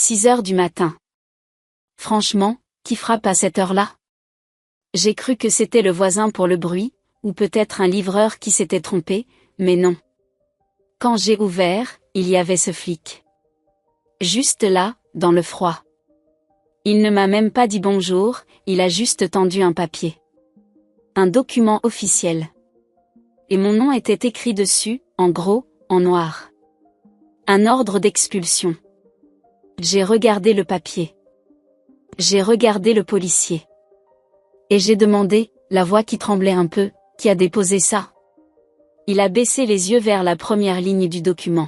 6 heures du matin. Franchement, qui frappe à cette heure-là? J'ai cru que c'était le voisin pour le bruit, ou peut-être un livreur qui s'était trompé, mais non. Quand j'ai ouvert, il y avait ce flic. Juste là, dans le froid. Il ne m'a même pas dit bonjour, il a juste tendu un papier. Un document officiel. Et mon nom était écrit dessus, en gros, en noir. Un ordre d'expulsion. J'ai regardé le papier. J'ai regardé le policier. Et j'ai demandé, la voix qui tremblait un peu, qui a déposé ça? Il a baissé les yeux vers la première ligne du document.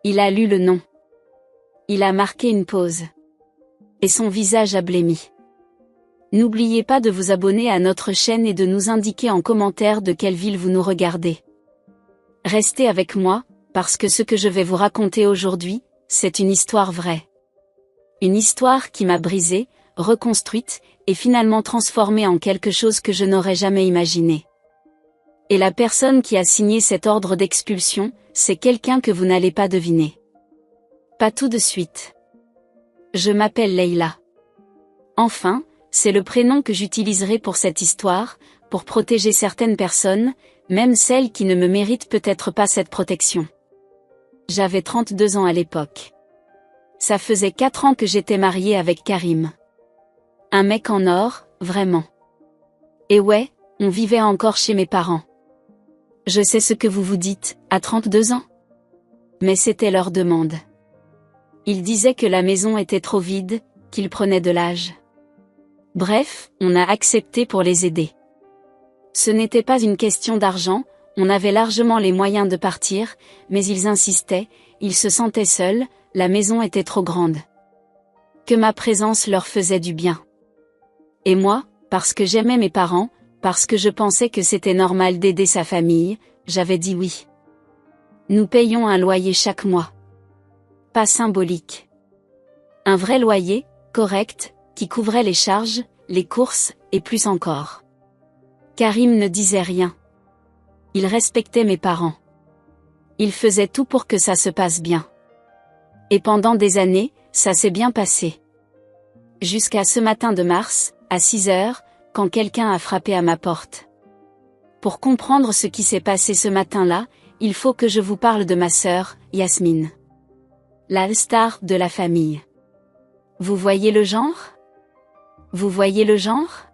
Il a lu le nom. Il a marqué une pause. Et son visage a blêmi. N'oubliez pas de vous abonner à notre chaîne et de nous indiquer en commentaire de quelle ville vous nous regardez. Restez avec moi, parce que ce que je vais vous raconter aujourd'hui, c'est une histoire vraie. Une histoire qui m'a brisée, reconstruite, et finalement transformée en quelque chose que je n'aurais jamais imaginé. Et la personne qui a signé cet ordre d'expulsion, c'est quelqu'un que vous n'allez pas deviner. Pas tout de suite. Je m'appelle Leila. Enfin, c'est le prénom que j'utiliserai pour cette histoire, pour protéger certaines personnes, même celles qui ne me méritent peut-être pas cette protection. J'avais 32 ans à l'époque. Ça faisait 4 ans que j'étais mariée avec Karim. Un mec en or, vraiment. Et ouais, on vivait encore chez mes parents. Je sais ce que vous vous dites, à 32 ans. Mais c'était leur demande. Ils disaient que la maison était trop vide, qu'ils prenaient de l'âge. Bref, on a accepté pour les aider. Ce n'était pas une question d'argent, on avait largement les moyens de partir, mais ils insistaient, ils se sentaient seuls, la maison était trop grande. Que ma présence leur faisait du bien. Et moi, parce que j'aimais mes parents, parce que je pensais que c'était normal d'aider sa famille, j'avais dit oui. Nous payons un loyer chaque mois. Pas symbolique. Un vrai loyer, correct, qui couvrait les charges, les courses, et plus encore. Karim ne disait rien. Il respectait mes parents. Il faisait tout pour que ça se passe bien. Et pendant des années, ça s'est bien passé. Jusqu'à ce matin de mars, à 6 heures, quand quelqu'un a frappé à ma porte. Pour comprendre ce qui s'est passé ce matin-là, il faut que je vous parle de ma sœur, Yasmine. La star de la famille. Vous voyez le genre? Vous voyez le genre?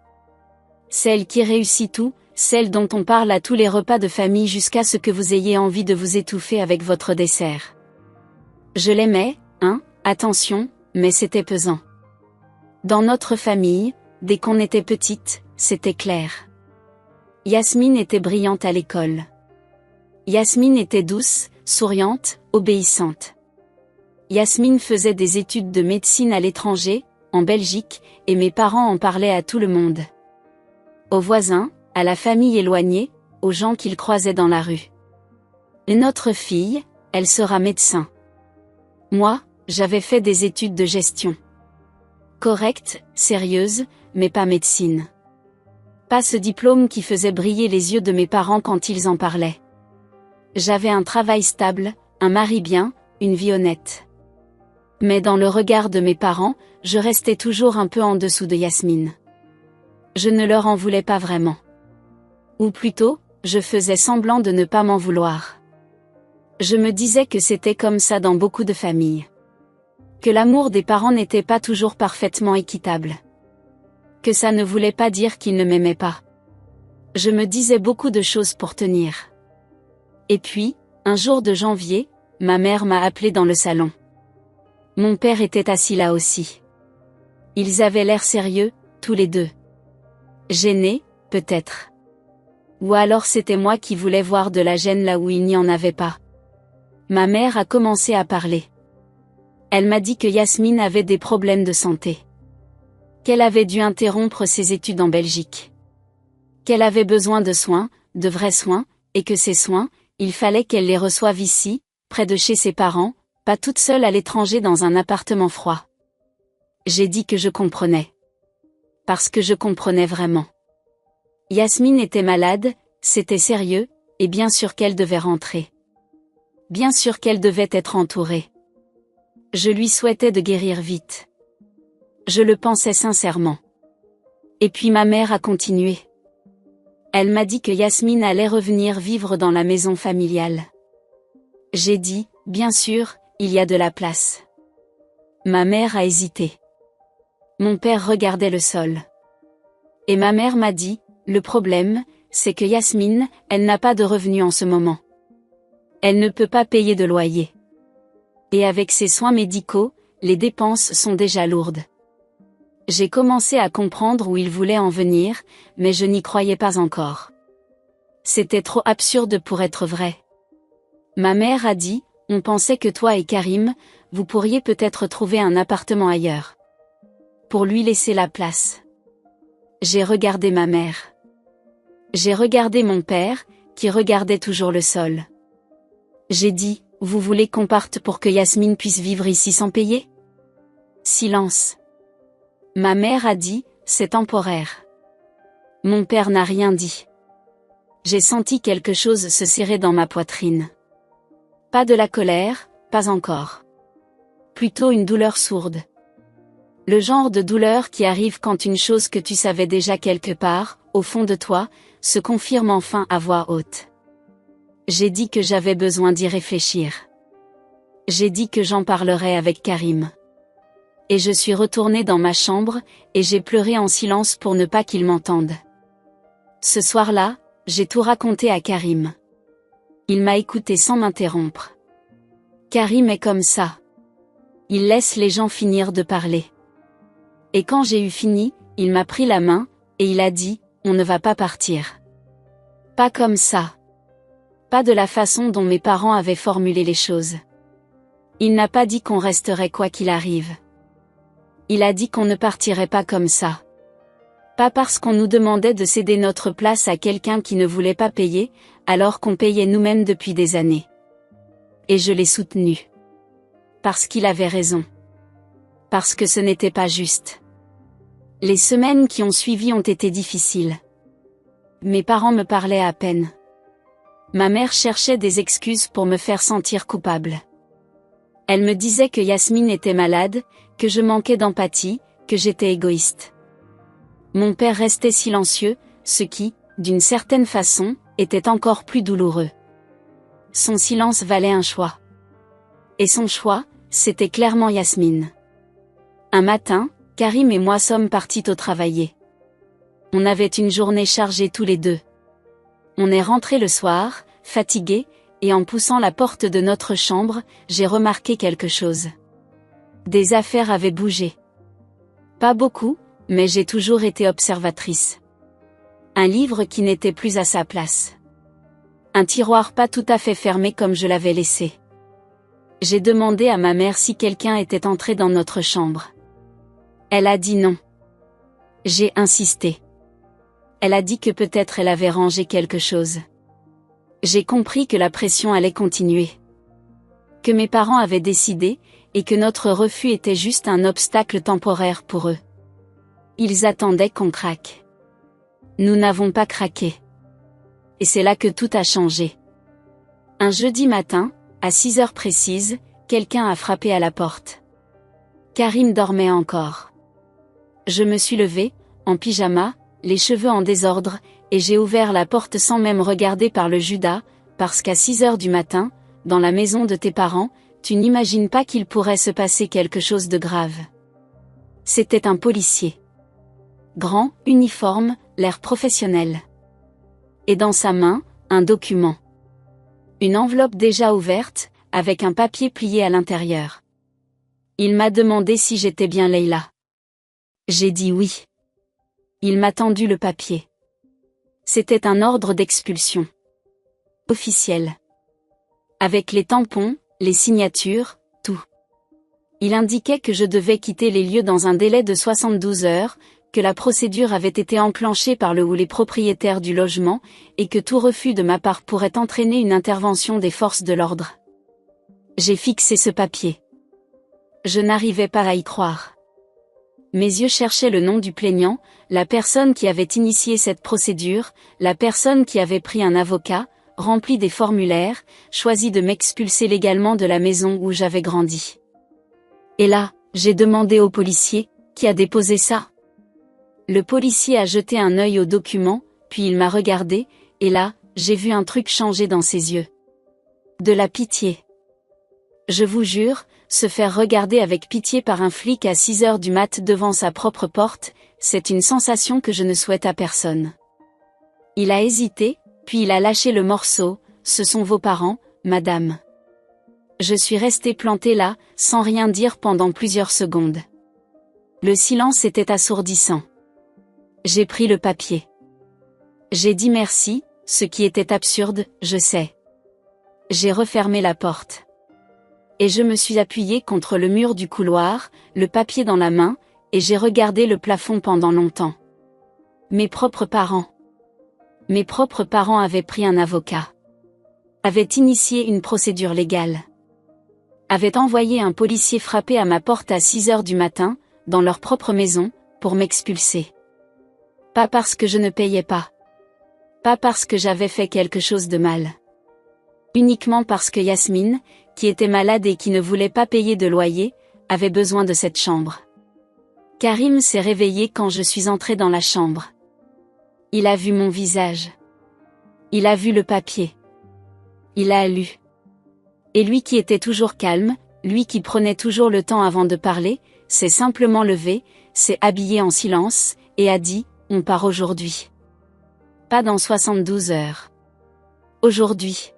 Celle qui réussit tout, celle dont on parle à tous les repas de famille jusqu'à ce que vous ayez envie de vous étouffer avec votre dessert. Je l'aimais, attention, mais c'était pesant. Dans notre famille, dès qu'on était petite, c'était clair. Yasmine était brillante à l'école. Yasmine était douce, souriante, obéissante. Yasmine faisait des études de médecine à l'étranger, en Belgique, et mes parents en parlaient à tout le monde. Aux voisins, à la famille éloignée, aux gens qu'ils croisaient dans la rue. Et notre fille, elle sera médecin. Moi, j'avais fait des études de gestion. Correcte, sérieuse, mais pas médecine. Pas ce diplôme qui faisait briller les yeux de mes parents quand ils en parlaient. J'avais un travail stable, un mari bien, une vie honnête. Mais dans le regard de mes parents, je restais toujours un peu en dessous de Yasmine. Je ne leur en voulais pas vraiment. Ou plutôt, je faisais semblant de ne pas m'en vouloir. Je me disais que c'était comme ça dans beaucoup de familles. Que l'amour des parents n'était pas toujours parfaitement équitable. Que ça ne voulait pas dire qu'ils ne m'aimaient pas. Je me disais beaucoup de choses pour tenir. Et puis, un jour de janvier, ma mère m'a appelé dans le salon. Mon père était assis là aussi. Ils avaient l'air sérieux, tous les deux. Gênés, peut-être. Ou alors c'était moi qui voulais voir de la gêne là où il n'y en avait pas. Ma mère a commencé à parler. Elle m'a dit que Yasmine avait des problèmes de santé. Qu'elle avait dû interrompre ses études en Belgique. Qu'elle avait besoin de soins, de vrais soins, et que ces soins, il fallait qu'elle les reçoive ici, près de chez ses parents, pas toute seule à l'étranger dans un appartement froid. J'ai dit que je comprenais. Parce que je comprenais vraiment. Yasmine était malade, c'était sérieux, et bien sûr qu'elle devait rentrer. Bien sûr qu'elle devait être entourée. Je lui souhaitais de guérir vite. Je le pensais sincèrement. Et puis ma mère a continué. Elle m'a dit que Yasmine allait revenir vivre dans la maison familiale. J'ai dit, bien sûr, il y a de la place. Ma mère a hésité. Mon père regardait le sol. Et ma mère m'a dit, le problème, c'est que Yasmine, elle n'a pas de revenus en ce moment. Elle ne peut pas payer de loyer. Et avec ses soins médicaux, les dépenses sont déjà lourdes. J'ai commencé à comprendre où il voulait en venir, mais je n'y croyais pas encore. C'était trop absurde pour être vrai. Ma mère a dit, on pensait que toi et Karim, vous pourriez peut-être trouver un appartement ailleurs. Pour lui laisser la place. J'ai regardé ma mère. J'ai regardé mon père, qui regardait toujours le sol. J'ai dit, vous voulez qu'on parte pour que Yasmine puisse vivre ici sans payer? Silence. Ma mère a dit, c'est temporaire. Mon père n'a rien dit. J'ai senti quelque chose se serrer dans ma poitrine. Pas de la colère, pas encore. Plutôt une douleur sourde. Le genre de douleur qui arrive quand une chose que tu savais déjà quelque part, au fond de toi, se confirme enfin à voix haute. J'ai dit que j'avais besoin d'y réfléchir. J'ai dit que j'en parlerais avec Karim. Et je suis retournée dans ma chambre, et j'ai pleuré en silence pour ne pas qu'il m'entende. Ce soir-là, j'ai tout raconté à Karim. Il m'a écouté sans m'interrompre. Karim est comme ça. Il laisse les gens finir de parler. Et quand j'ai eu fini, il m'a pris la main, et il a dit, on ne va pas partir. Pas comme ça. Pas de la façon dont mes parents avaient formulé les choses. Il n'a pas dit qu'on resterait quoi qu'il arrive. Il a dit qu'on ne partirait pas comme ça. Pas parce qu'on nous demandait de céder notre place à quelqu'un qui ne voulait pas payer, alors qu'on payait nous-mêmes depuis des années. Et je l'ai soutenu. Parce qu'il avait raison. Parce que ce n'était pas juste. Les semaines qui ont suivi ont été difficiles. Mes parents me parlaient à peine. Ma mère cherchait des excuses pour me faire sentir coupable. Elle me disait que Yasmine était malade, que je manquais d'empathie, que j'étais égoïste. Mon père restait silencieux, ce qui, d'une certaine façon, était encore plus douloureux. Son silence valait un choix. Et son choix, c'était clairement Yasmine. Un matin, Karim et moi sommes partis au travail. On avait une journée chargée tous les deux. On est rentré le soir, fatigué, et en poussant la porte de notre chambre, j'ai remarqué quelque chose. Des affaires avaient bougé. Pas beaucoup, mais j'ai toujours été observatrice. Un livre qui n'était plus à sa place. Un tiroir pas tout à fait fermé comme je l'avais laissé. J'ai demandé à ma mère si quelqu'un était entré dans notre chambre. Elle a dit non. J'ai insisté. Elle a dit que peut-être elle avait rangé quelque chose. J'ai compris que la pression allait continuer. Que mes parents avaient décidé, et que notre refus était juste un obstacle temporaire pour eux. Ils attendaient qu'on craque. Nous n'avons pas craqué. Et c'est là que tout a changé. Un jeudi matin, à 6 heures précises, quelqu'un a frappé à la porte. Karim dormait encore. Je me suis levée, en pyjama, les cheveux en désordre, et j'ai ouvert la porte sans même regarder par le Judas, parce qu'à 6 heures du matin, dans la maison de tes parents, tu n'imagines pas qu'il pourrait se passer quelque chose de grave. C'était un policier. Grand, uniforme, l'air professionnel. Et dans sa main, un document. Une enveloppe déjà ouverte, avec un papier plié à l'intérieur. Il m'a demandé si j'étais bien Leïla. J'ai dit oui. Il m'a tendu le papier. C'était un ordre d'expulsion. Officiel. Avec les tampons, les signatures, tout. Il indiquait que je devais quitter les lieux dans un délai de 72 heures, que la procédure avait été enclenchée par le ou les propriétaires du logement, et que tout refus de ma part pourrait entraîner une intervention des forces de l'ordre. J'ai fixé ce papier. Je n'arrivais pas à y croire. Mes yeux cherchaient le nom du plaignant, la personne qui avait initié cette procédure, la personne qui avait pris un avocat, rempli des formulaires, choisi de m'expulser légalement de la maison où j'avais grandi. Et là, j'ai demandé au policier, qui a déposé ça? Le policier a jeté un œil au document, puis il m'a regardé, et là, j'ai vu un truc changer dans ses yeux. De la pitié. Je vous jure, se faire regarder avec pitié par un flic à 6 heures du mat devant sa propre porte, c'est une sensation que je ne souhaite à personne. Il a hésité, puis il a lâché le morceau, ce sont vos parents, madame. Je suis restée plantée là, sans rien dire pendant plusieurs secondes. Le silence était assourdissant. J'ai pris le papier. J'ai dit merci, ce qui était absurde, je sais. J'ai refermé la porte. Et je me suis appuyée contre le mur du couloir, le papier dans la main, et j'ai regardé le plafond pendant longtemps. Mes propres parents. Mes propres parents avaient pris un avocat. Avaient initié une procédure légale. Avaient envoyé un policier frapper à ma porte à 6 heures du matin, dans leur propre maison, pour m'expulser. Pas parce que je ne payais pas. Pas parce que j'avais fait quelque chose de mal. Uniquement parce que Yasmine, qui était malade et qui ne voulait pas payer de loyer, avait besoin de cette chambre. Karim s'est réveillé quand je suis entrée dans la chambre. Il a vu mon visage. Il a vu le papier. Il a lu. Et lui qui était toujours calme, lui qui prenait toujours le temps avant de parler, s'est simplement levé, s'est habillé en silence, et a dit, on part aujourd'hui. Pas dans 72 heures. Aujourd'hui.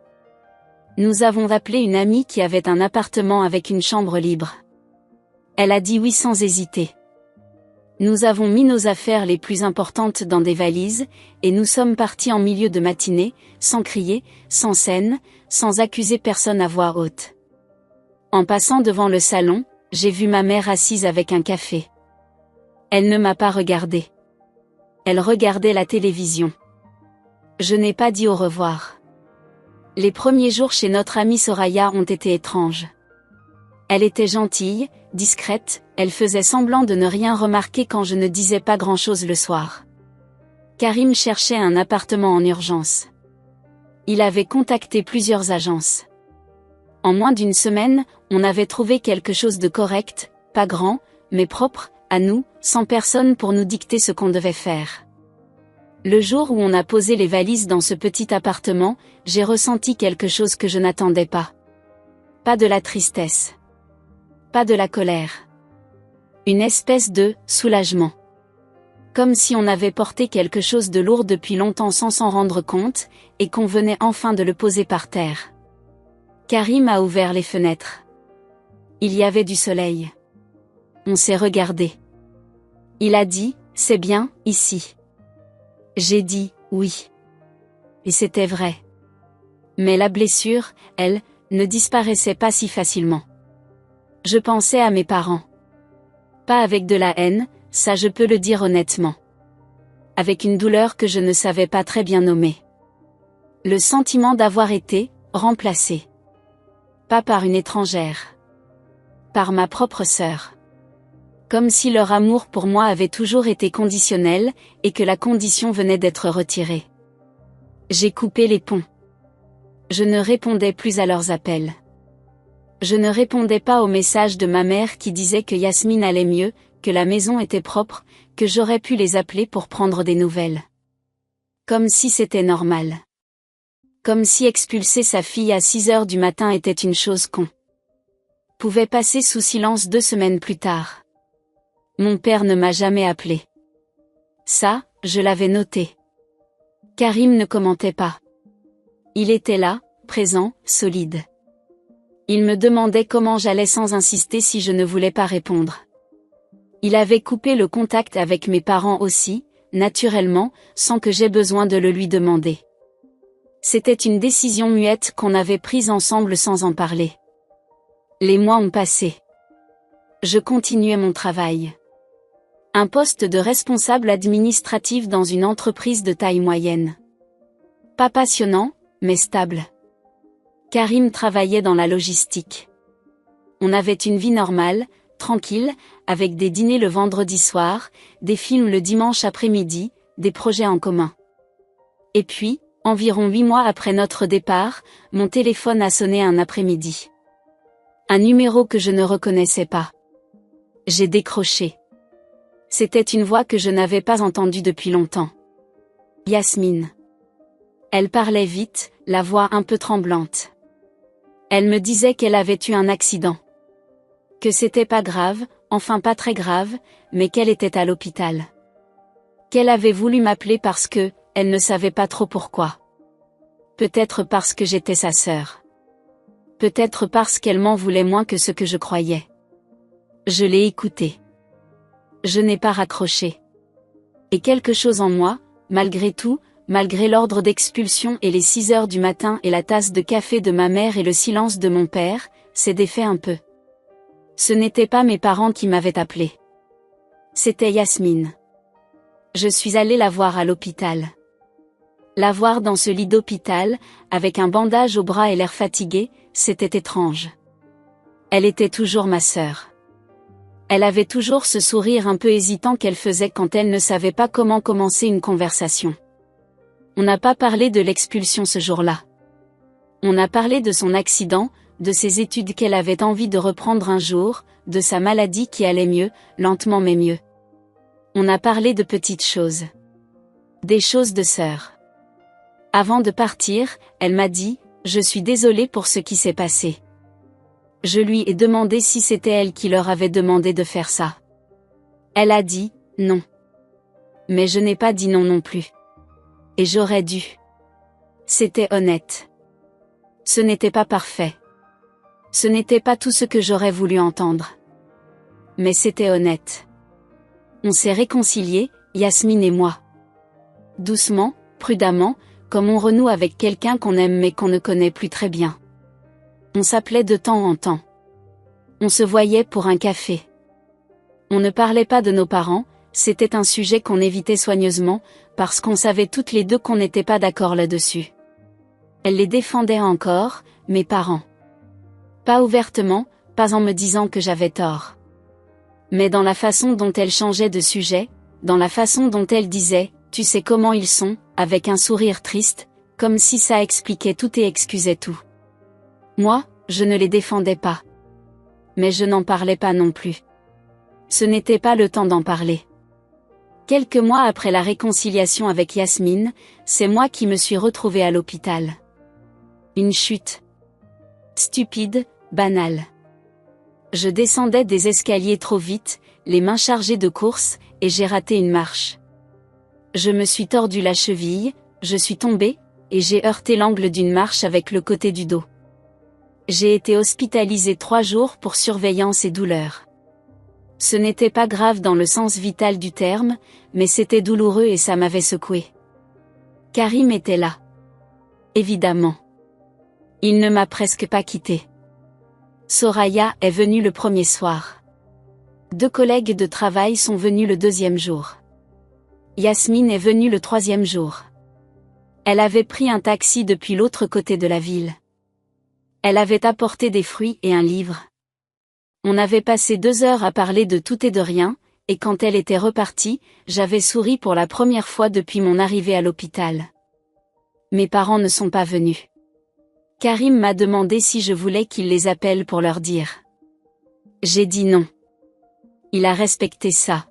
Nous avons appelé une amie qui avait un appartement avec une chambre libre. Elle a dit oui sans hésiter. Nous avons mis nos affaires les plus importantes dans des valises, et nous sommes partis en milieu de matinée, sans crier, sans scène, sans accuser personne à voix haute. En passant devant le salon, j'ai vu ma mère assise avec un café. Elle ne m'a pas regardée. Elle regardait la télévision. Je n'ai pas dit au revoir. Les premiers jours chez notre amie Soraya ont été étranges. Elle était gentille, discrète, elle faisait semblant de ne rien remarquer quand je ne disais pas grand-chose le soir. Karim cherchait un appartement en urgence. Il avait contacté plusieurs agences. En moins d'une semaine, on avait trouvé quelque chose de correct, pas grand, mais propre, à nous, sans personne pour nous dicter ce qu'on devait faire. Le jour où on a posé les valises dans ce petit appartement, j'ai ressenti quelque chose que je n'attendais pas. Pas de la tristesse. Pas de la colère. Une espèce de soulagement. Comme si on avait porté quelque chose de lourd depuis longtemps sans s'en rendre compte, et qu'on venait enfin de le poser par terre. Karim a ouvert les fenêtres. Il y avait du soleil. On s'est regardé. Il a dit, c'est bien, ici. J'ai dit, oui. Et c'était vrai. Mais la blessure, elle, ne disparaissait pas si facilement. Je pensais à mes parents. Pas avec de la haine, ça je peux le dire honnêtement. Avec une douleur que je ne savais pas très bien nommer. Le sentiment d'avoir été remplacé. Pas par une étrangère. Par ma propre sœur. Comme si leur amour pour moi avait toujours été conditionnel, et que la condition venait d'être retirée. J'ai coupé les ponts. Je ne répondais plus à leurs appels. Je ne répondais pas aux messages de ma mère qui disait que Yasmine allait mieux, que la maison était propre, que j'aurais pu les appeler pour prendre des nouvelles. Comme si c'était normal. Comme si expulser sa fille à 6 heures du matin était une chose qu'on pouvait passer sous silence 2 semaines plus tard. Mon père ne m'a jamais appelé. Ça, je l'avais noté. Karim ne commentait pas. Il était là, présent, solide. Il me demandait comment j'allais sans insister si je ne voulais pas répondre. Il avait coupé le contact avec mes parents aussi, naturellement, sans que j'aie besoin de le lui demander. C'était une décision muette qu'on avait prise ensemble sans en parler. Les mois ont passé. Je continuais mon travail. Un poste de responsable administratif dans une entreprise de taille moyenne. Pas passionnant, mais stable. Karim travaillait dans la logistique. On avait une vie normale, tranquille, avec des dîners le vendredi soir, des films le dimanche après-midi, des projets en commun. Et puis, environ 8 mois après notre départ, mon téléphone a sonné un après-midi. Un numéro que je ne reconnaissais pas. J'ai décroché. C'était une voix que je n'avais pas entendue depuis longtemps. Yasmine. Elle parlait vite, la voix un peu tremblante. Elle me disait qu'elle avait eu un accident. Que c'était pas grave, enfin pas très grave, mais qu'elle était à l'hôpital. Qu'elle avait voulu m'appeler parce que, elle ne savait pas trop pourquoi. Peut-être parce que j'étais sa sœur. Peut-être parce qu'elle m'en voulait moins que ce que je croyais. Je l'ai écoutée. Je n'ai pas raccroché. Et quelque chose en moi, malgré tout, malgré l'ordre d'expulsion et les 6 heures du matin et la tasse de café de ma mère et le silence de mon père, s'est défait un peu. Ce n'étaient pas mes parents qui m'avaient appelé. C'était Yasmine. Je suis allée la voir à l'hôpital. La voir dans ce lit d'hôpital, avec un bandage au bras et l'air fatigué, c'était étrange. Elle était toujours ma sœur. Elle avait toujours ce sourire un peu hésitant qu'elle faisait quand elle ne savait pas comment commencer une conversation. On n'a pas parlé de l'expulsion ce jour-là. On a parlé de son accident, de ses études qu'elle avait envie de reprendre un jour, de sa maladie qui allait mieux, lentement mais mieux. On a parlé de petites choses. Des choses de sœur. Avant de partir, elle m'a dit « Je suis désolée pour ce qui s'est passé ». Je lui ai demandé si c'était elle qui leur avait demandé de faire ça. Elle a dit « Non ». Mais je n'ai pas dit non non plus. Et j'aurais dû. C'était honnête. Ce n'était pas parfait. Ce n'était pas tout ce que j'aurais voulu entendre. Mais c'était honnête. On s'est réconciliés, Yasmine et moi. Doucement, prudemment, comme on renoue avec quelqu'un qu'on aime mais qu'on ne connaît plus très bien. On s'appelait de temps en temps. On se voyait pour un café. On ne parlait pas de nos parents, c'était un sujet qu'on évitait soigneusement, parce qu'on savait toutes les deux qu'on n'était pas d'accord là-dessus. Elle les défendait encore, mes parents. Pas ouvertement, pas en me disant que j'avais tort. Mais dans la façon dont elle changeait de sujet, dans la façon dont elle disait « Tu sais comment ils sont », avec un sourire triste, comme si ça expliquait tout et excusait tout. Moi, je ne les défendais pas. Mais je n'en parlais pas non plus. Ce n'était pas le temps d'en parler. Quelques mois après la réconciliation avec Yasmine, c'est moi qui me suis retrouvée à l'hôpital. Une chute. Stupide, banale. Je descendais des escaliers trop vite, les mains chargées de courses, et j'ai raté une marche. Je me suis tordu la cheville, je suis tombée, et j'ai heurté l'angle d'une marche avec le côté du dos. J'ai été hospitalisée 3 jours pour surveillance et douleur. Ce n'était pas grave dans le sens vital du terme, mais c'était douloureux et ça m'avait secoué. Karim était là. Évidemment. Il ne m'a presque pas quitté. Soraya est venue le premier soir. 2 collègues de travail sont venus le 2e jour. Yasmine est venue le 3e jour. Elle avait pris un taxi depuis l'autre côté de la ville. Elle avait apporté des fruits et un livre. On avait passé 2 heures à parler de tout et de rien, et quand elle était repartie, j'avais souri pour la première fois depuis mon arrivée à l'hôpital. Mes parents ne sont pas venus. Karim m'a demandé si je voulais qu'il les appelle pour leur dire. J'ai dit non. Il a respecté ça.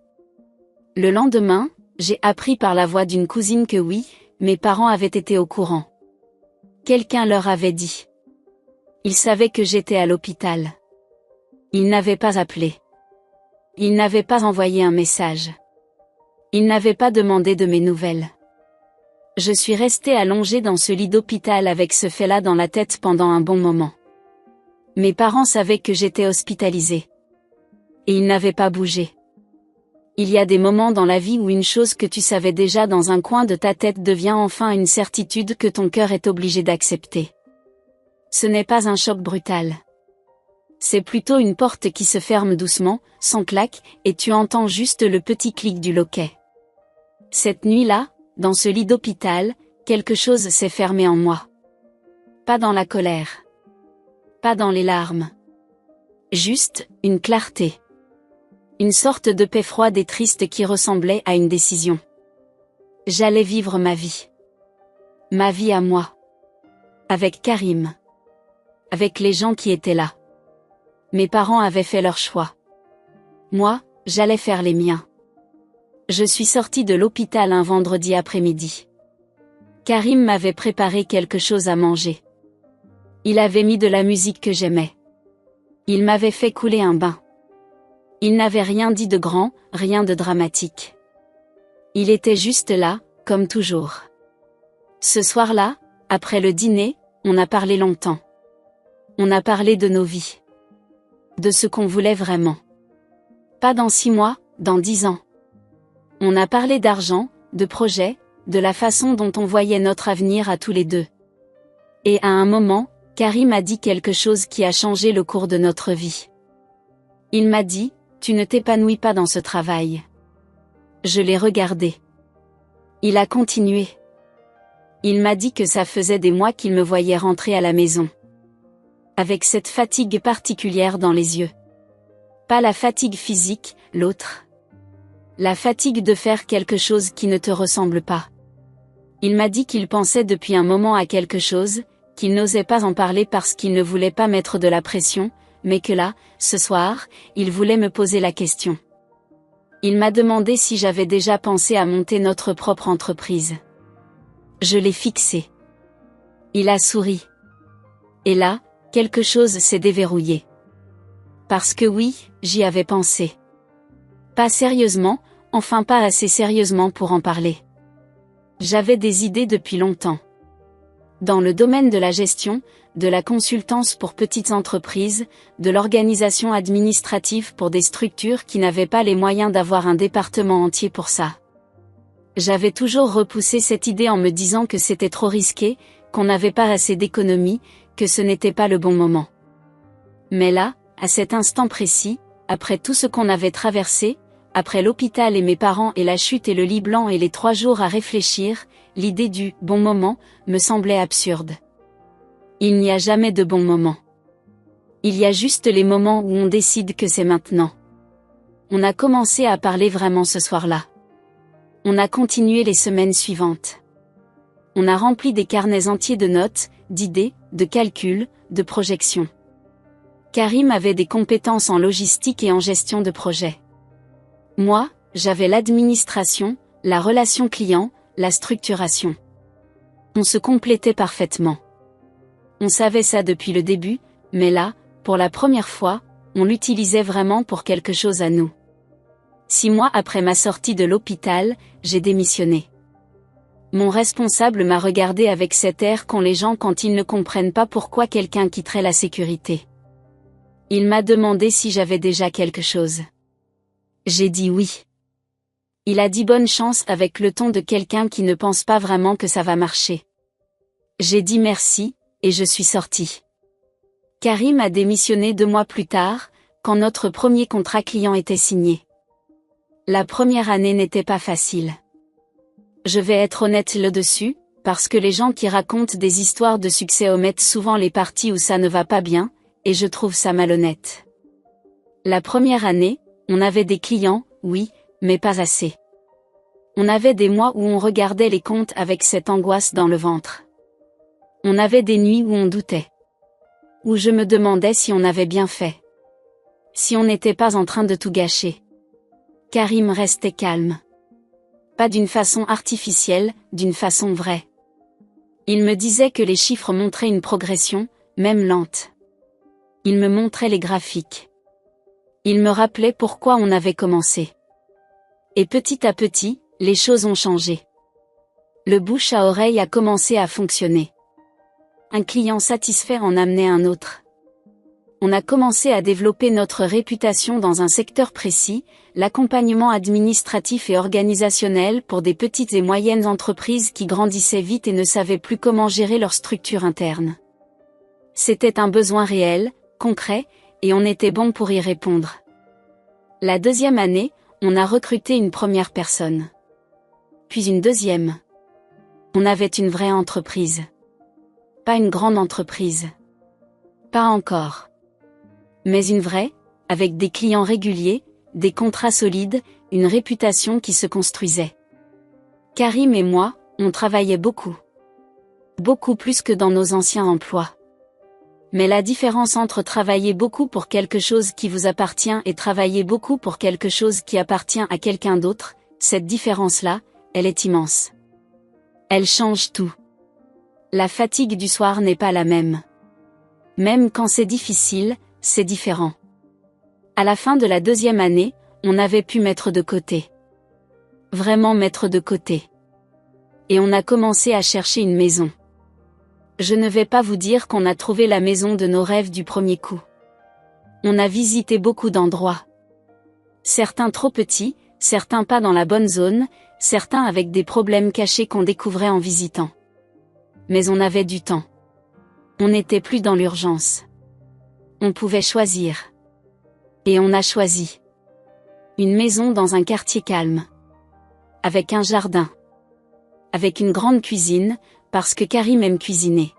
Le lendemain, j'ai appris par la voix d'une cousine que oui, mes parents avaient été au courant. Quelqu'un leur avait dit. Ils savaient que j'étais à l'hôpital. Ils n'avaient pas appelé. Ils n'avaient pas envoyé un message. Ils n'avaient pas demandé de mes nouvelles. Je suis restée allongée dans ce lit d'hôpital avec ce fait-là dans la tête pendant un bon moment. Mes parents savaient que j'étais hospitalisée. Et ils n'avaient pas bougé. Il y a des moments dans la vie où une chose que tu savais déjà dans un coin de ta tête devient enfin une certitude que ton cœur est obligé d'accepter. Ce n'est pas un choc brutal. C'est plutôt une porte qui se ferme doucement, sans claque, et tu entends juste le petit clic du loquet. Cette nuit-là, dans ce lit d'hôpital, quelque chose s'est fermé en moi. Pas dans la colère. Pas dans les larmes. Juste, une clarté. Une sorte de paix froide et triste qui ressemblait à une décision. J'allais vivre ma vie. Ma vie à moi. Avec Karim. Avec les gens qui étaient là. Mes parents avaient fait leur choix. Moi, j'allais faire les miens. Je suis sortie de l'hôpital un vendredi après-midi. Karim m'avait préparé quelque chose à manger. Il avait mis de la musique que j'aimais. Il m'avait fait couler un bain. Il n'avait rien dit de grand, rien de dramatique. Il était juste là, comme toujours. Ce soir-là, après le dîner, on a parlé longtemps. On a parlé de nos vies. De ce qu'on voulait vraiment. Pas dans 6 mois, dans 10 ans. On a parlé d'argent, de projets, de la façon dont on voyait notre avenir à tous les deux. Et à un moment, Karim a dit quelque chose qui a changé le cours de notre vie. Il m'a dit, « Tu ne t'épanouis pas dans ce travail. » Je l'ai regardé. Il a continué. Il m'a dit que ça faisait des mois qu'il me voyait rentrer à la maison. Avec cette fatigue particulière dans les yeux. Pas la fatigue physique, l'autre. La fatigue de faire quelque chose qui ne te ressemble pas. Il m'a dit qu'il pensait depuis un moment à quelque chose, qu'il n'osait pas en parler parce qu'il ne voulait pas mettre de la pression, mais que là, ce soir, il voulait me poser la question. Il m'a demandé si j'avais déjà pensé à monter notre propre entreprise. Je l'ai fixé. Il a souri. Et là, quelque chose s'est déverrouillé. Parce que oui, j'y avais pensé. Pas sérieusement, enfin pas assez sérieusement pour en parler. J'avais des idées depuis longtemps. Dans le domaine de la gestion, de la consultance pour petites entreprises, de l'organisation administrative pour des structures qui n'avaient pas les moyens d'avoir un département entier pour ça. J'avais toujours repoussé cette idée en me disant que c'était trop risqué, qu'on n'avait pas assez d'économies, que ce n'était pas le bon moment. Mais là, à cet instant précis, après tout ce qu'on avait traversé, après l'hôpital et mes parents et la chute et le lit blanc et les 3 jours à réfléchir, l'idée du « bon moment » me semblait absurde. Il n'y a jamais de bon moment. Il y a juste les moments où on décide que c'est maintenant. On a commencé à parler vraiment ce soir-là. On a continué les semaines suivantes. On a rempli des carnets entiers de notes, d'idées, de calculs, de projections. Karim avait des compétences en logistique et en gestion de projet. Moi, j'avais l'administration, la relation client, la structuration. On se complétait parfaitement. On savait ça depuis le début, mais là, pour la première fois, on l'utilisait vraiment pour quelque chose à nous. 6 mois après ma sortie de l'hôpital, j'ai démissionné. Mon responsable m'a regardé avec cet air qu'ont les gens quand ils ne comprennent pas pourquoi quelqu'un quitterait la sécurité. Il m'a demandé si j'avais déjà quelque chose. J'ai dit oui. Il a dit bonne chance avec le ton de quelqu'un qui ne pense pas vraiment que ça va marcher. J'ai dit merci, et je suis sortie. Karim a démissionné 2 mois plus tard, quand notre premier contrat client était signé. La première année n'était pas facile. Je vais être honnête là-dessus, parce que les gens qui racontent des histoires de succès omettent souvent les parties où ça ne va pas bien, et je trouve ça malhonnête. La première année, on avait des clients, oui, mais pas assez. On avait des mois où on regardait les comptes avec cette angoisse dans le ventre. On avait des nuits où on doutait. Où je me demandais si on avait bien fait. Si on n'était pas en train de tout gâcher. Karim restait calme. Pas d'une façon artificielle, d'une façon vraie. Il me disait que les chiffres montraient une progression, même lente. Il me montrait les graphiques. Il me rappelait pourquoi on avait commencé. Et petit à petit, les choses ont changé. Le bouche à oreille a commencé à fonctionner. Un client satisfait en amenait un autre. On a commencé à développer notre réputation dans un secteur précis, l'accompagnement administratif et organisationnel pour des petites et moyennes entreprises qui grandissaient vite et ne savaient plus comment gérer leur structure interne. C'était un besoin réel, concret, et on était bon pour y répondre. La deuxième année, on a recruté une première personne. Puis une deuxième. On avait une vraie entreprise. Pas une grande entreprise. Pas encore. Mais une vraie, avec des clients réguliers, des contrats solides, une réputation qui se construisait. Karim et moi, on travaillait beaucoup. Beaucoup plus que dans nos anciens emplois. Mais la différence entre travailler beaucoup pour quelque chose qui vous appartient et travailler beaucoup pour quelque chose qui appartient à quelqu'un d'autre, cette différence-là, elle est immense. Elle change tout. La fatigue du soir n'est pas la même. Même quand c'est difficile, c'est différent. À la fin de la 2e année, on avait pu mettre de côté. Vraiment mettre de côté. Et on a commencé à chercher une maison. Je ne vais pas vous dire qu'on a trouvé la maison de nos rêves du premier coup. On a visité beaucoup d'endroits. Certains trop petits, certains pas dans la bonne zone, certains avec des problèmes cachés qu'on découvrait en visitant. Mais on avait du temps. On n'était plus dans l'urgence. On pouvait choisir. Et on a choisi. Une maison dans un quartier calme. Avec un jardin. Avec une grande cuisine, parce que Karim aime cuisiner.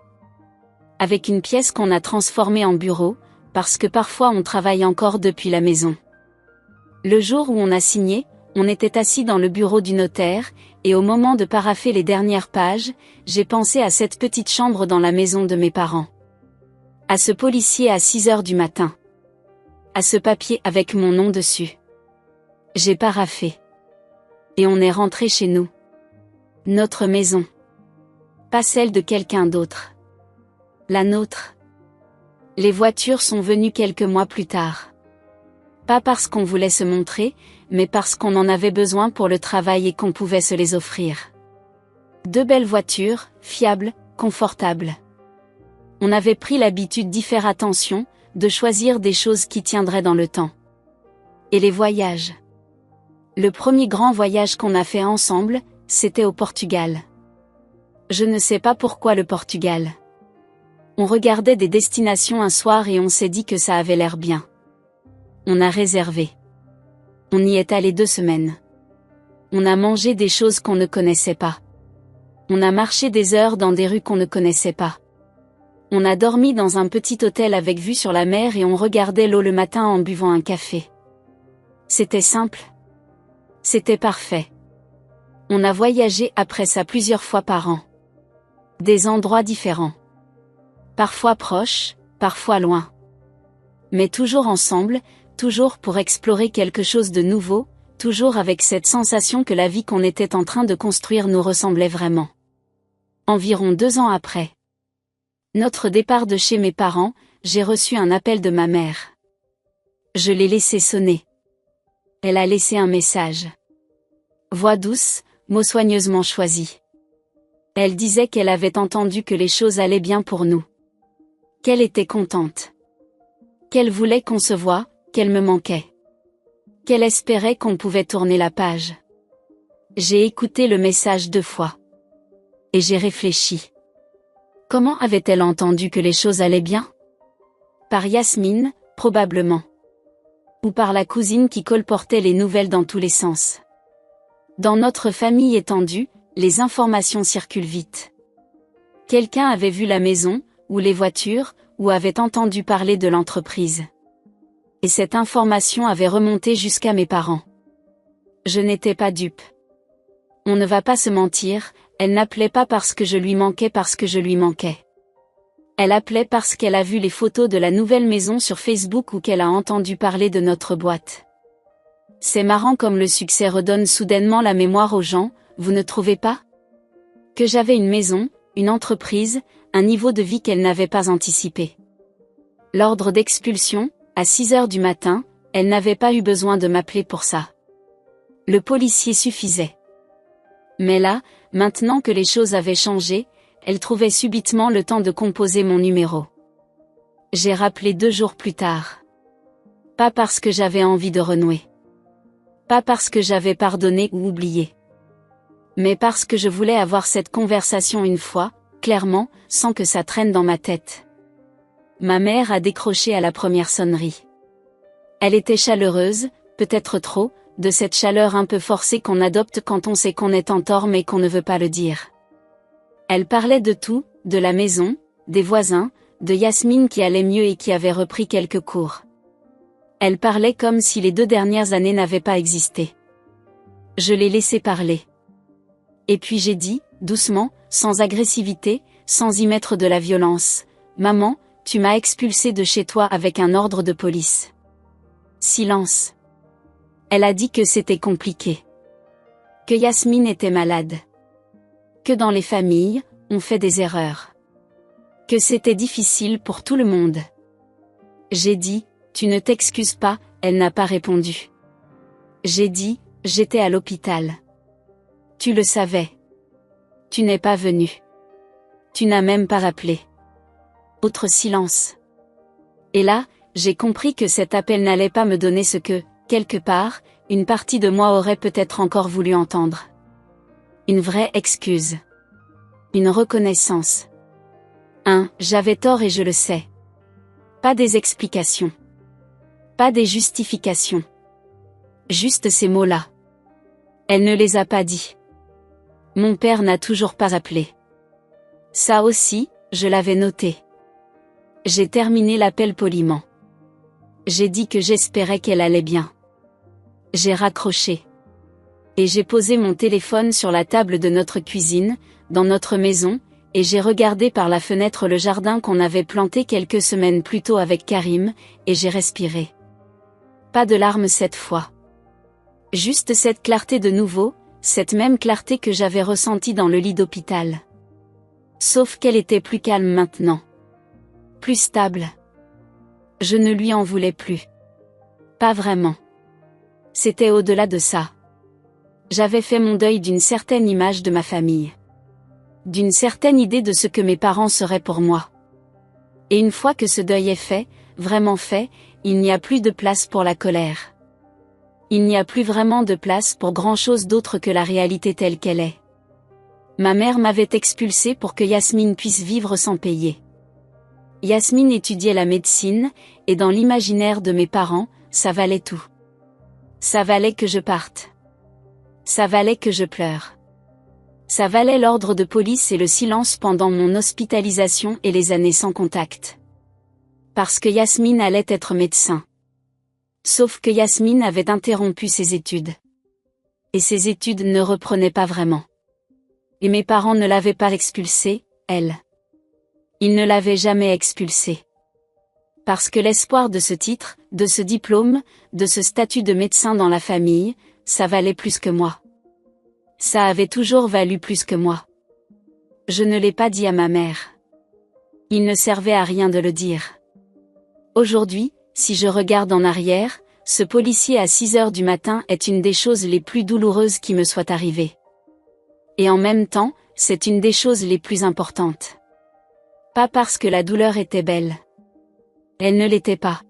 Avec une pièce qu'on a transformée en bureau, parce que parfois on travaille encore depuis la maison. Le jour où on a signé, on était assis dans le bureau du notaire, et au moment de parapher les dernières pages, j'ai pensé à cette petite chambre dans la maison de mes parents. À ce policier à 6 heures du matin. À ce papier avec mon nom dessus. J'ai paraphé. Et on est rentré chez nous. Notre maison. Pas celle de quelqu'un d'autre. La nôtre. Les voitures sont venues quelques mois plus tard. Pas parce qu'on voulait se montrer, mais parce qu'on en avait besoin pour le travail et qu'on pouvait se les offrir. 2 belles voitures, fiables, confortables. On avait pris l'habitude d'y faire attention, de choisir des choses qui tiendraient dans le temps. Et les voyages. Le premier grand voyage qu'on a fait ensemble, c'était au Portugal. Je ne sais pas pourquoi le Portugal. On regardait des destinations un soir et on s'est dit que ça avait l'air bien. On a réservé. On y est allé 2 semaines. On a mangé des choses qu'on ne connaissait pas. On a marché des heures dans des rues qu'on ne connaissait pas. On a dormi dans un petit hôtel avec vue sur la mer et on regardait l'eau le matin en buvant un café. C'était simple. C'était parfait. On a voyagé après ça plusieurs fois par an. Des endroits différents. Parfois proches, parfois loin. Mais toujours ensemble, toujours pour explorer quelque chose de nouveau, toujours avec cette sensation que la vie qu'on était en train de construire nous ressemblait vraiment. Environ 2 ans après notre départ de chez mes parents, j'ai reçu un appel de ma mère. Je l'ai laissé sonner. Elle a laissé un message. Voix douce, mots soigneusement choisis. Elle disait qu'elle avait entendu que les choses allaient bien pour nous. Qu'elle était contente. Qu'elle voulait qu'on se voie, qu'elle me manquait. Qu'elle espérait qu'on pouvait tourner la page. J'ai écouté le message 2 fois. Et j'ai réfléchi. Comment avait-elle entendu que les choses allaient bien? Par Yasmine, probablement. Ou par la cousine qui colportait les nouvelles dans tous les sens. Dans notre famille étendue, les informations circulent vite. Quelqu'un avait vu la maison, ou les voitures, ou avait entendu parler de l'entreprise. Et cette information avait remonté jusqu'à mes parents. Je n'étais pas dupe. On ne va pas se mentir, elle n'appelait pas parce que je lui manquais. Elle appelait parce qu'elle a vu les photos de la nouvelle maison sur Facebook ou qu'elle a entendu parler de notre boîte. C'est marrant comme le succès redonne soudainement la mémoire aux gens, vous ne trouvez pas? Que j'avais une maison, une entreprise, un niveau de vie qu'elle n'avait pas anticipé. L'ordre d'expulsion, à 6 heures du matin, elle n'avait pas eu besoin de m'appeler pour ça. Le policier suffisait. Mais là, maintenant que les choses avaient changé, elle trouvait subitement le temps de composer mon numéro. J'ai rappelé 2 jours plus tard. Pas parce que j'avais envie de renouer. Pas parce que j'avais pardonné ou oublié. Mais parce que je voulais avoir cette conversation une fois, clairement, sans que ça traîne dans ma tête. Ma mère a décroché à la première sonnerie. Elle était chaleureuse, peut-être trop, de cette chaleur un peu forcée qu'on adopte quand on sait qu'on est en tort mais qu'on ne veut pas le dire. Elle parlait de tout, de la maison, des voisins, de Yasmine qui allait mieux et qui avait repris quelques cours. Elle parlait comme si les 2 dernières années n'avaient pas existé. Je l'ai laissé parler. Et puis j'ai dit, doucement, sans agressivité, sans y mettre de la violence, « Maman, tu m'as expulsé de chez toi avec un ordre de police. Silence. Elle a dit que c'était compliqué. Que Yasmine était malade. Que dans les familles, on fait des erreurs. Que c'était difficile pour tout le monde. J'ai dit, tu ne t'excuses pas, elle n'a pas répondu. J'ai dit, j'étais à l'hôpital. Tu le savais. Tu n'es pas venu. Tu n'as même pas rappelé. Autre silence. Et là, j'ai compris que cet appel n'allait pas me donner ce que, quelque part, une partie de moi aurait peut-être encore voulu entendre. Une vraie excuse. Une reconnaissance. J'avais tort et je le sais. Pas des explications. Pas des justifications. Juste ces mots-là. Elle ne les a pas dit. Mon père n'a toujours pas appelé. Ça aussi, je l'avais noté. J'ai terminé l'appel poliment. J'ai dit que j'espérais qu'elle allait bien. J'ai raccroché. Et j'ai posé mon téléphone sur la table de notre cuisine, dans notre maison, et j'ai regardé par la fenêtre le jardin qu'on avait planté quelques semaines plus tôt avec Karim, et j'ai respiré. Pas de larmes cette fois. Juste cette clarté de nouveau, cette même clarté que j'avais ressentie dans le lit d'hôpital. Sauf qu'elle était plus calme maintenant. Plus stable. Je ne lui en voulais plus. Pas vraiment. C'était au-delà de ça. J'avais fait mon deuil d'une certaine image de ma famille. D'une certaine idée de ce que mes parents seraient pour moi. Et une fois que ce deuil est fait, vraiment fait, il n'y a plus de place pour la colère. Il n'y a plus vraiment de place pour grand-chose d'autre que la réalité telle qu'elle est. Ma mère m'avait expulsée pour que Yasmine puisse vivre sans payer. Yasmine étudiait la médecine, et dans l'imaginaire de mes parents, ça valait tout. Ça valait que je parte. Ça valait que je pleure. Ça valait l'ordre de police et le silence pendant mon hospitalisation et les années sans contact. Parce que Yasmine allait être médecin. Sauf que Yasmine avait interrompu ses études. Et ses études ne reprenaient pas vraiment. Et mes parents ne l'avaient pas expulsée, elle. Ils ne l'avaient jamais expulsée. Parce que l'espoir de ce titre, de ce diplôme, de ce statut de médecin dans la famille, ça valait plus que moi. Ça avait toujours valu plus que moi. Je ne l'ai pas dit à ma mère. Il ne servait à rien de le dire. Aujourd'hui, si je regarde en arrière, ce policier à 6 heures du matin est une des choses les plus douloureuses qui me soient arrivées. Et en même temps, c'est une des choses les plus importantes. Pas parce que la douleur était belle. Elle ne l'était pas.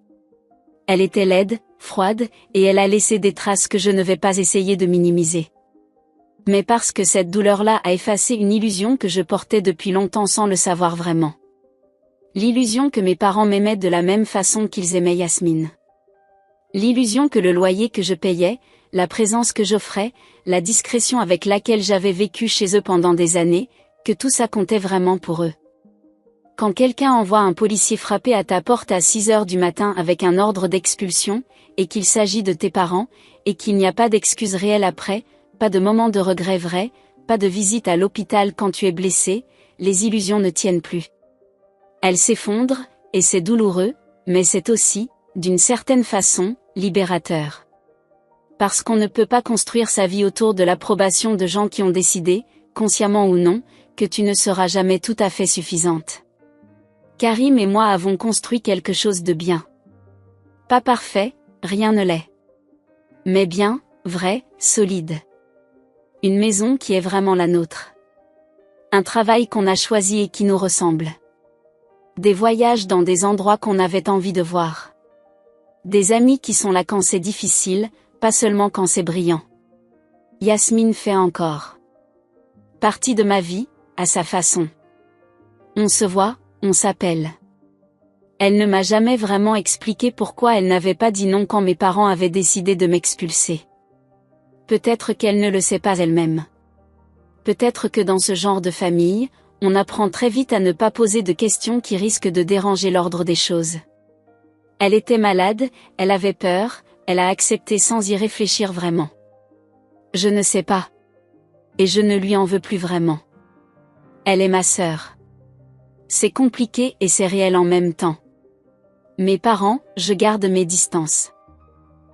Elle était laide, froide, et elle a laissé des traces que je ne vais pas essayer de minimiser. Mais parce que cette douleur-là a effacé une illusion que je portais depuis longtemps sans le savoir vraiment. L'illusion que mes parents m'aimaient de la même façon qu'ils aimaient Yasmine. L'illusion que le loyer que je payais, la présence que j'offrais, la discrétion avec laquelle j'avais vécu chez eux pendant des années, que tout ça comptait vraiment pour eux. Quand quelqu'un envoie un policier frapper à ta porte à 6 heures du matin avec un ordre d'expulsion, et qu'il s'agit de tes parents, et qu'il n'y a pas d'excuse réelle après, pas de moment de regret vrai, pas de visite à l'hôpital quand tu es blessé, les illusions ne tiennent plus. Elles s'effondrent, et c'est douloureux, mais c'est aussi, d'une certaine façon, libérateur. Parce qu'on ne peut pas construire sa vie autour de l'approbation de gens qui ont décidé, consciemment ou non, que tu ne seras jamais tout à fait suffisante. Karim et moi avons construit quelque chose de bien. Pas parfait, rien ne l'est. Mais bien, vrai, solide. Une maison qui est vraiment la nôtre. Un travail qu'on a choisi et qui nous ressemble. Des voyages dans des endroits qu'on avait envie de voir. Des amis qui sont là quand c'est difficile, pas seulement quand c'est brillant. Yasmine fait encore partie de ma vie, à sa façon. On se voit, on s'appelle. Elle ne m'a jamais vraiment expliqué pourquoi elle n'avait pas dit non quand mes parents avaient décidé de m'expulser. Peut-être qu'elle ne le sait pas elle-même. Peut-être que dans ce genre de famille, on apprend très vite à ne pas poser de questions qui risquent de déranger l'ordre des choses. Elle était malade, elle avait peur, elle a accepté sans y réfléchir vraiment. Je ne sais pas. Et je ne lui en veux plus vraiment. Elle est ma sœur. C'est compliqué et c'est réel en même temps. Mes parents, je garde mes distances.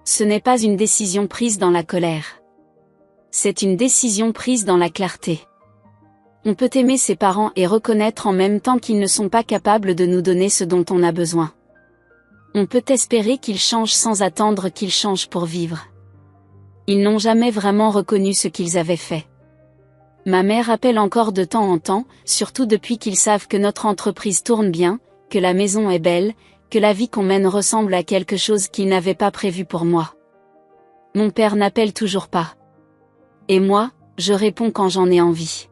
Ce n'est pas une décision prise dans la colère. C'est une décision prise dans la clarté. On peut aimer ses parents et reconnaître en même temps qu'ils ne sont pas capables de nous donner ce dont on a besoin. On peut espérer qu'ils changent sans attendre qu'ils changent pour vivre. Ils n'ont jamais vraiment reconnu ce qu'ils avaient fait. Ma mère appelle encore de temps en temps, surtout depuis qu'ils savent que notre entreprise tourne bien, que la maison est belle, que la vie qu'on mène ressemble à quelque chose qu'ils n'avaient pas prévu pour moi. Mon père n'appelle toujours pas. Et moi, je réponds quand j'en ai envie.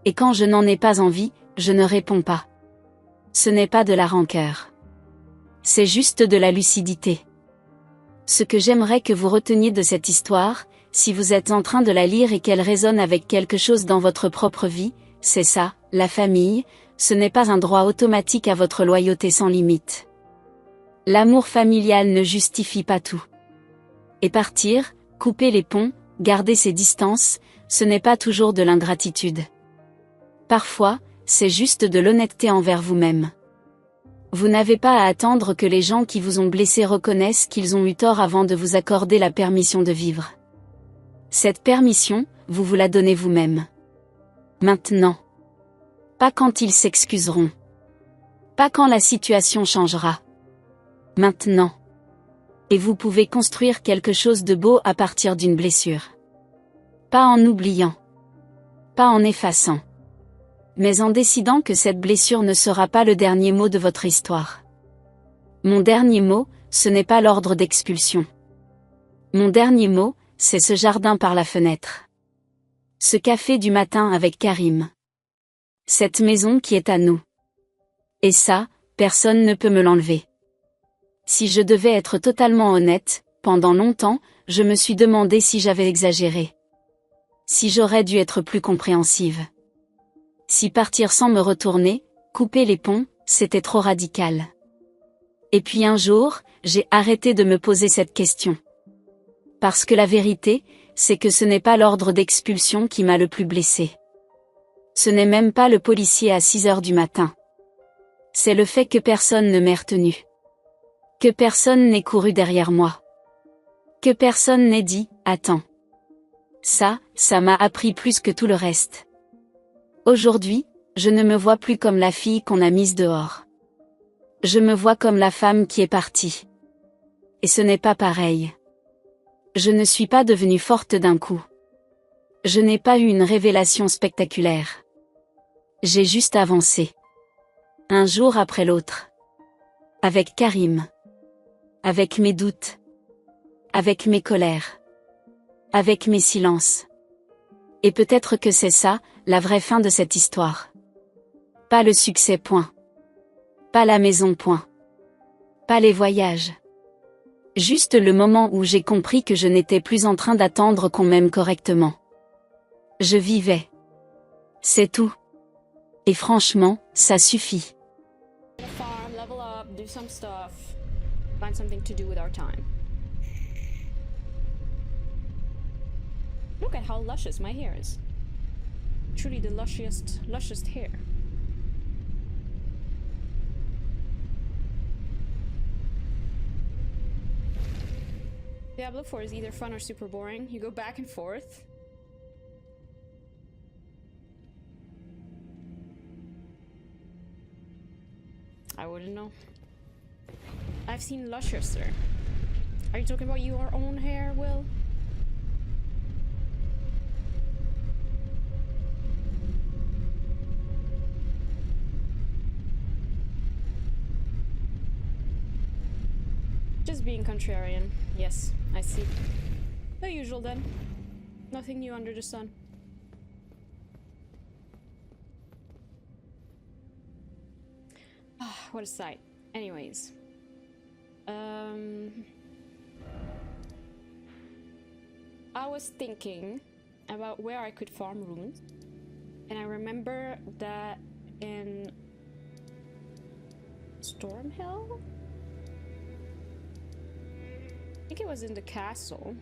Et quand je n'en ai pas envie, je ne réponds pas. Ce n'est pas de la rancœur. C'est juste de la lucidité. Ce que j'aimerais que vous reteniez de cette histoire, si vous êtes en train de la lire et qu'elle résonne avec quelque chose dans votre propre vie, c'est ça, la famille, ce n'est pas un droit automatique à votre loyauté sans limite. L'amour familial ne justifie pas tout. Et partir, couper les ponts, garder ses distances, ce n'est pas toujours de l'ingratitude. Parfois, c'est juste de l'honnêteté envers vous-même. Vous n'avez pas à attendre que les gens qui vous ont blessé reconnaissent qu'ils ont eu tort avant de vous accorder la permission de vivre. Cette permission, vous vous la donnez vous-même. Maintenant. Pas quand ils s'excuseront. Pas quand la situation changera. Maintenant. Et vous pouvez construire quelque chose de beau à partir d'une blessure. Pas en oubliant. Pas en effaçant. Mais en décidant que cette blessure ne sera pas le dernier mot de votre histoire. Mon dernier mot, ce n'est pas l'ordre d'expulsion. Mon dernier mot, c'est ce jardin par la fenêtre. Ce café du matin avec Karim. Cette maison qui est à nous. Et ça, personne ne peut me l'enlever. Si je devais être totalement honnête, pendant longtemps, je me suis demandé si j'avais exagéré. Si j'aurais dû être plus compréhensive. Si partir sans me retourner, couper les ponts, c'était trop radical. Et puis un jour, j'ai arrêté de me poser cette question. Parce que la vérité, c'est que ce n'est pas l'ordre d'expulsion qui m'a le plus blessé. Ce n'est même pas le policier à 6 heures du matin. C'est le fait que personne ne m'ait retenu. Que personne n'ait couru derrière moi. Que personne n'ait dit « Attends ». Ça m'a appris plus que tout le reste. Aujourd'hui, je ne me vois plus comme la fille qu'on a mise dehors. Je me vois comme la femme qui est partie. Et ce n'est pas pareil. Je ne suis pas devenue forte d'un coup. Je n'ai pas eu une révélation spectaculaire. J'ai juste avancé. Un jour après l'autre. Avec Karim. Avec mes doutes. Avec mes colères. Avec mes silences. Et peut-être que c'est ça, la vraie fin de cette histoire. Pas le succès, point. Pas la maison, point. Pas les voyages. Juste le moment où j'ai compris que je n'étais plus en train d'attendre qu'on m'aime correctement. Je vivais. C'est tout. Et franchement, ça suffit. Farm, level up, do some stuff, find something to do with our time. Look at how luscious my hair is. Truly the lusciest hair. Diablo 4 is either fun or super boring. You go back and forth. I wouldn't know. I've seen lusciouser. Are you talking about your own hair, Will? Just being contrarian. Yes, I see. The usual then. Nothing new under the sun. Ah, what a sight. Anyways. I was thinking about where I could farm runes. And I remember that in Stormhill? I think it was in the castle.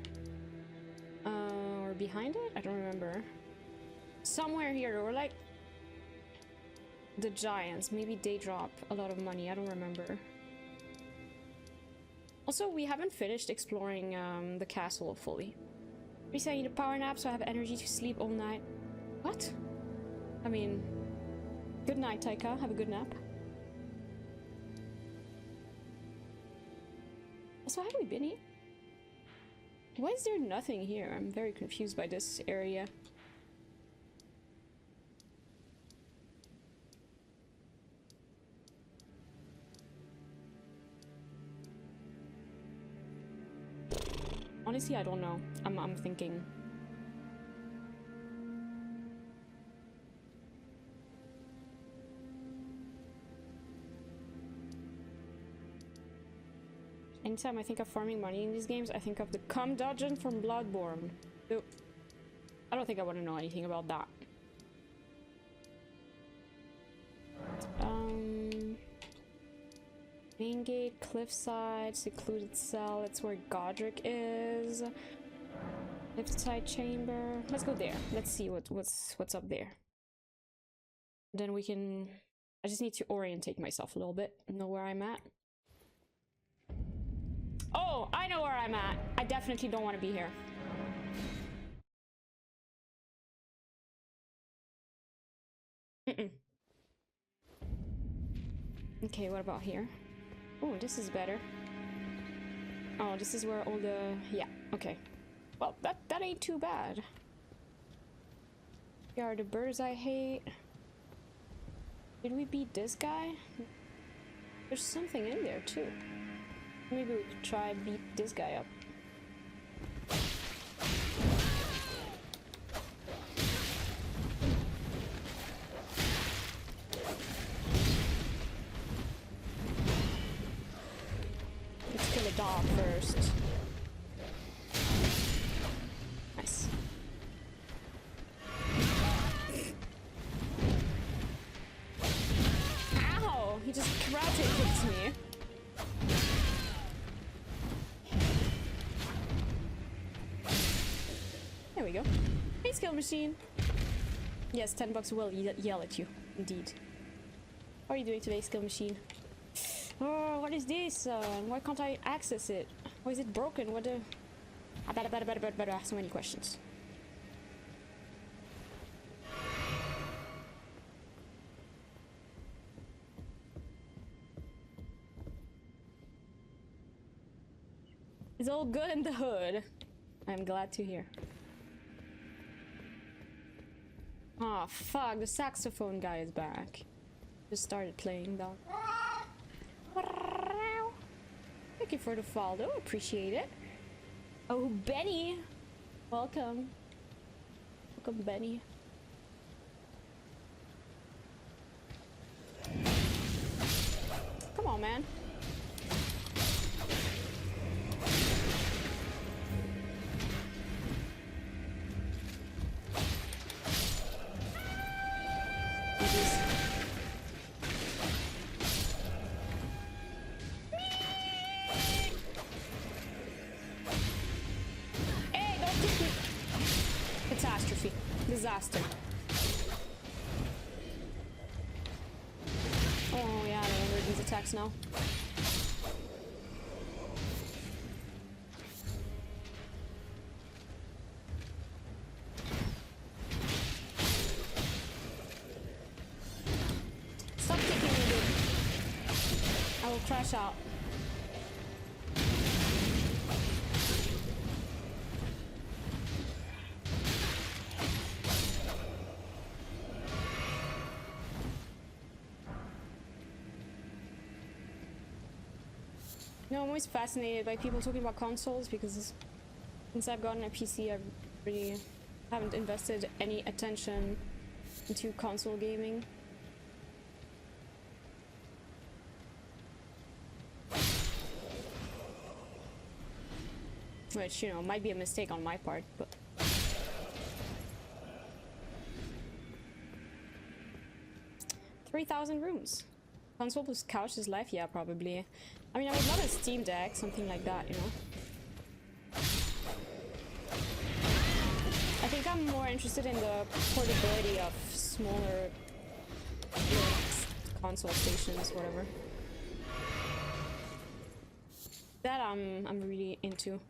Or behind it? I don't remember. Somewhere here, there were like the giants. Maybe they drop a lot of money. I don't remember. Also, we haven't finished exploring the castle fully. Lisa, I need a power nap so I have energy to sleep all night. What? I mean, good night, Taika. Have a good nap. So have we been here? Why is there nothing here? I'm very confused by this area. Honestly, I don't know. I'm thinking. Anytime I think of farming money in these games, I think of the cum dungeon from Bloodborne. So, I don't think I want to know anything about that. Main gate, cliffside, secluded cell. That's where Godric is. Cliffside chamber. Let's go there. Let's see what's up there. Then we can. I just need to orientate myself a little bit. Know where I'm at. Oh, I know where I'm at. I definitely don't want to be here. Okay, what about here? Oh, this is better. Oh, this is where all the... Yeah, okay. Well, that ain't too bad. Here are the birds I hate. Did we beat this guy? There's something in there, too. Maybe we could try beat this guy up. Let's kill a dog first. Nice. Ow! He just karate kicked me. There we go. Hey, skill machine. Yes, $10 will yell at you. Indeed. How are you doing today, skill machine? Oh, what is this? Why can't I access it? Why is it broken? What the... I better ask so many questions. It's all good in the hood. I'm glad to hear. Oh fuck, the saxophone guy is back. Just started playing though. Thank you for the follow, appreciate it. Oh, Benny! Welcome. Welcome, Benny. Come on, man. Disaster. Oh yeah, I remember these attacks now. Stop kicking me, dude. I will crash out. No, I'm always fascinated by people talking about consoles because since I've gotten a PC, I really haven't invested any attention into console gaming. Which, you know, might be a mistake on my part, but... 3,000 rooms. Console plus couch is life? Yeah, probably. I mean, I would love a Steam Deck, something like that, you know? I think I'm more interested in the portability of smaller, you know, console stations, whatever. That I'm really into.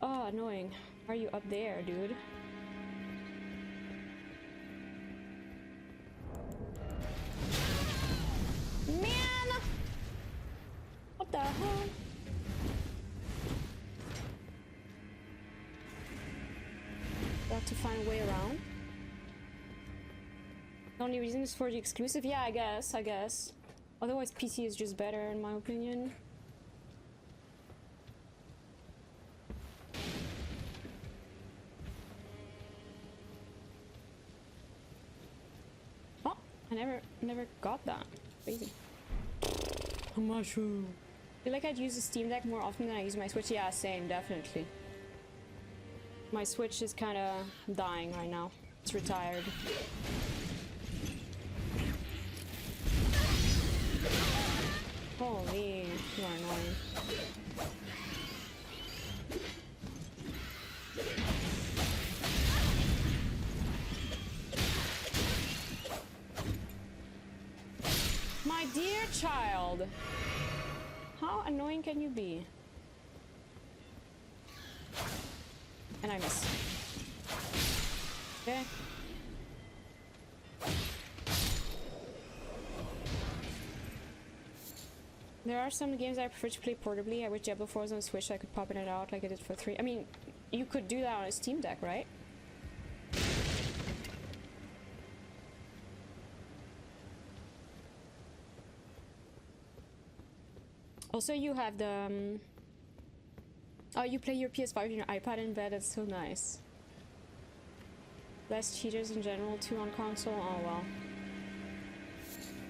Oh, annoying. Are you up there, dude? Man! What the hell? Got to find a way around. The only reason is for the exclusive? Yeah, I guess. Otherwise, PC is just better, in my opinion. Oh, I never got that. Crazy. A mushroom. I feel like I'd use the Steam Deck more often than I use my Switch. Yeah, same, definitely. My Switch is kind of dying right now. It's retired. Holy, you are annoying. My dear child, how annoying can you be? And I miss. Okay. There are some games I prefer to play portably. I wish Diablo 4 was on Switch so I could pop it out like I did for 3. I mean, you could do that on a Steam Deck, right? Also, you have the... oh, you play your PS5 on your iPad in bed. That's so nice. Less cheaters in general, too, on console. Oh, well.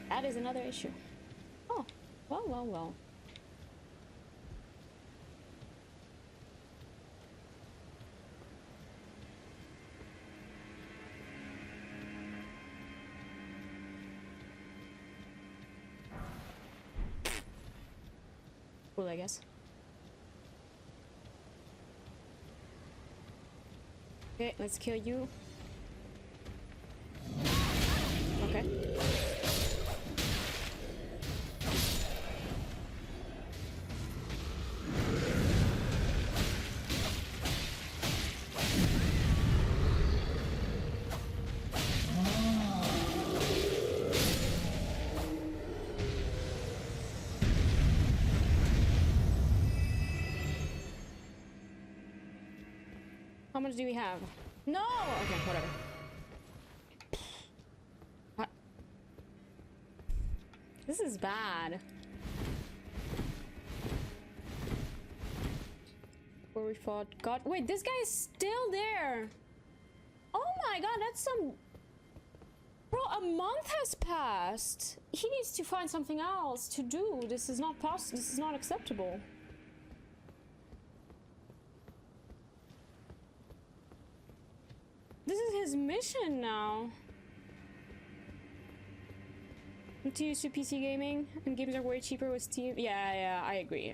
That is another issue. Oh, well. Cool, I guess. Okay, let's kill you. Okay. How much do we have? No! Okay, whatever. What? This is bad. Where we fought God. Wait, this guy is still there! Oh my god, that's some... Bro, a month has passed! He needs to find something else to do. This is not possible. This is not acceptable. This is his mission now. I'm too used to PC gaming, and games are way cheaper with Steam. Yeah, I agree.